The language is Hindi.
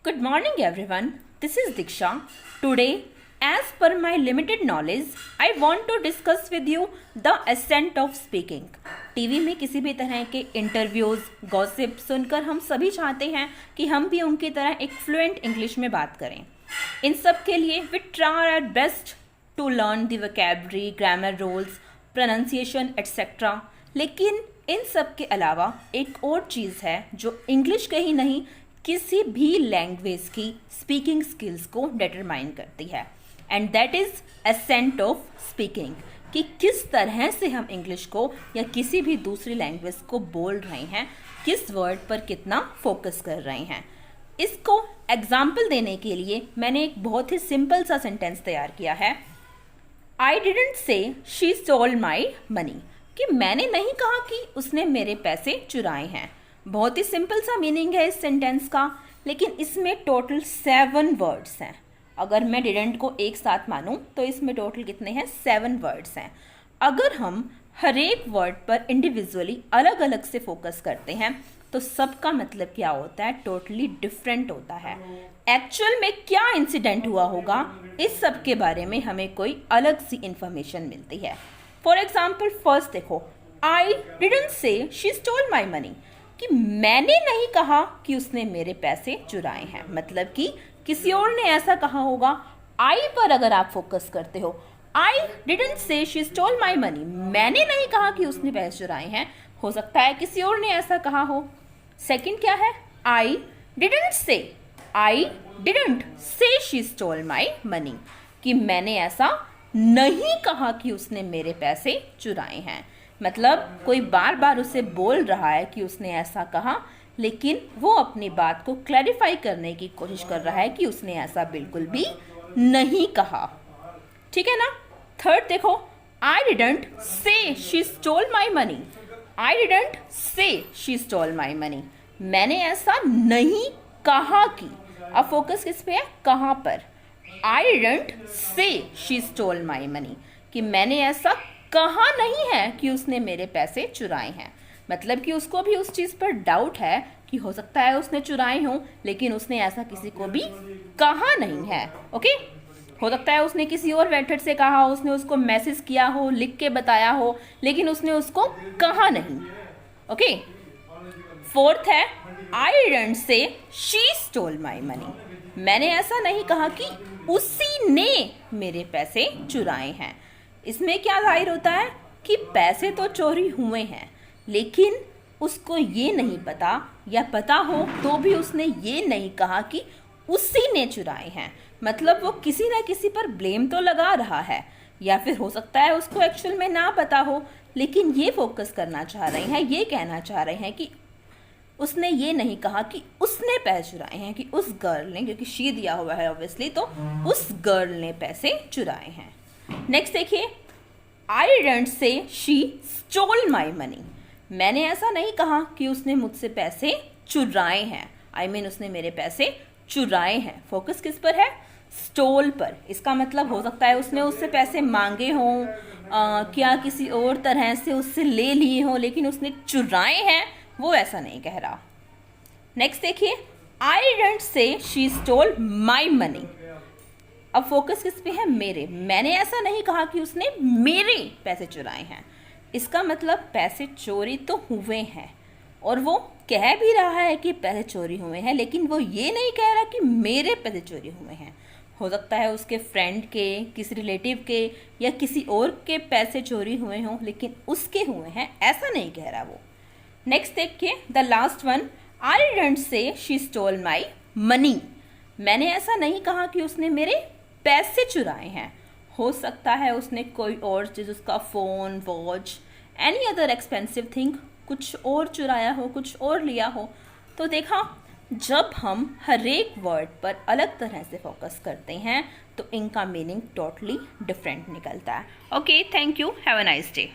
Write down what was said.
Good morning everyone, this is Diksha. Today, as per my limited knowledge, I want to discuss with you the ascent of speaking. TV में किसी भी तरह के इंटरव्यूज़, गॉसिप सुनकर हम सभी चाहते हैं कि हम भी उनकी तरह एक फ्लुएंट इंग्लिश में बात करें. इन सब के लिए we try our best to learn the vocabulary, grammar rules, pronunciation etc. लेकिन इन सब के अलावा एक और चीज़ है जो इंग्लिश के ही नहीं किसी भी लैंग्वेज की स्पीकिंग स्किल्स को डिटरमाइन करती है, and that is ascent of speaking. कि किस तरह से हम इंग्लिश को या किसी भी दूसरी लैंग्वेज को बोल रहे हैं, किस वर्ड पर कितना फोकस कर रहे हैं. इसको एग्जाम्पल देने के लिए मैंने एक बहुत ही सिंपल सा सेंटेंस तैयार किया है. I didn't say she stole my money. कि मैंने नहीं कहा कि उसने मेरे पैसे चुराए हैं. बहुत ही सिंपल सा मीनिंग है इस सेंटेंस का, लेकिन इसमें टोटल 7 वर्ड्स हैं. अगर मैं डिडंट को एक साथ मानूं तो इसमें टोटल कितने हैं? 7 वर्ड्स हैं. अगर हम हर एक वर्ड पर इंडिविजुअली अलग अलग से फोकस करते हैं तो सबका मतलब क्या होता है? टोटली डिफरेंट होता है. एक्चुअल में क्या इंसिडेंट हुआ होगा, इस सब के बारे में हमें कोई अलग सी इंफॉर्मेशन मिलती है. फॉर एग्जाम्पल फर्स्ट देखो, I didn't say she stole my money. कि मैंने नहीं कहा कि उसने मेरे पैसे चुराए हैं, मतलब कि किसी और ने ऐसा कहा होगा. आई पर अगर आप फोकस करते हो, I didn't say she stole my money, मैंने नहीं कहा कि उसने पैसे चुराए हैं, हो सकता है किसी और ने ऐसा कहा हो. सेकंड क्या है? I didn't say she stole my money. कि मैंने ऐसा नहीं कहा कि उसने मेरे पैसे चुराए हैं. मतलब कोई बार बार उसे बोल रहा है कि उसने ऐसा कहा, लेकिन वो अपनी बात को क्लैरिफाई करने की कोशिश कर रहा है कि उसने ऐसा बिल्कुल भी नहीं कहा. ठीक है ना. थर्ड देखो, I didn't say she stole my money. I didn't say she stole my money. मैंने ऐसा नहीं कहा कि. अब फोकस किस पे है? कहाँ पर. I didn't say she stole my money. कि मैंने ऐसा कहा नहीं है कि उसने मेरे पैसे चुराए हैं. मतलब कि उसको भी उस चीज़ पर डाउट है कि हो सकता है उसने चुराए हों, लेकिन उसने ऐसा किसी को भी कहा नहीं है. ओके. हो सकता है उसने किसी और मेथड से कहा हो, उसने उसको मैसेज किया हो, लिख के बताया हो, लेकिन उसने उसको कहा नहीं. ओके. फोर्थ है, I didn't say she stole my money. मैंने ऐसा नहीं कहा कि उसी ने मेरे पैसे चुराए हैं. इसमें क्या जाहिर होता है कि पैसे तो चोरी हुए हैं, लेकिन उसको ये नहीं पता, या पता हो तो भी उसने ये नहीं कहा कि उसी ने चुराए हैं. मतलब वो किसी ना किसी पर ब्लेम तो लगा रहा है, या फिर हो सकता है उसको एक्चुअल में ना पता हो, लेकिन ये फोकस करना चाह रहे हैं, ये कहना चाह रहे हैं कि उसने ये नहीं कहा कि उसने पैसे चुराए हैं, कि उस गर्ल ने, क्योंकि शी दिया हुआ है ऑब्वियसली, तो उस गर्ल ने पैसे चुराए हैं. नेक्स्ट देखिए, I didn't say she stole my money. मैंने ऐसा नहीं कहा कि उसने मुझसे पैसे चुराए हैं. आई मीन उसने मेरे पैसे चुराए हैं. फोकस किस पर है? स्टोल पर. इसका मतलब हो सकता है उसने उससे पैसे मांगे हों, क्या किसी और तरह से उससे ले लिए हों, लेकिन उसने चुराए हैं वो ऐसा नहीं कह रहा. नेक्स्ट देखिए, I didn't say she stole my money. अब फोकस किस पे है? मेरे. मैंने ऐसा नहीं कहा कि उसने मेरे पैसे चुराए हैं. इसका मतलब पैसे चोरी तो हुए हैं, और वो कह भी रहा है कि पैसे चोरी हुए हैं, लेकिन वो ये नहीं कह रहा कि मेरे पैसे चोरी हुए हैं. हो सकता है उसके फ्रेंड के, किसी रिलेटिव के, या किसी और के पैसे चोरी हुए हों, लेकिन उसके हुए हैं ऐसा नहीं कह रहा वो. नेक्स्ट देखिए, the last one, I didn't say she stole my money. मैंने ऐसा नहीं कहा कि उसने मेरे पैसे चुराए हैं. हो सकता है उसने कोई और चीज़, उसका phone, watch, any other expensive thing कुछ और चुराया हो, कुछ और लिया हो. तो देखा, जब हम हर एक वर्ड पर अलग तरह से फोकस करते हैं तो इनका मीनिंग टोटली डिफरेंट निकलता है. Okay, thank you. Have a nice day.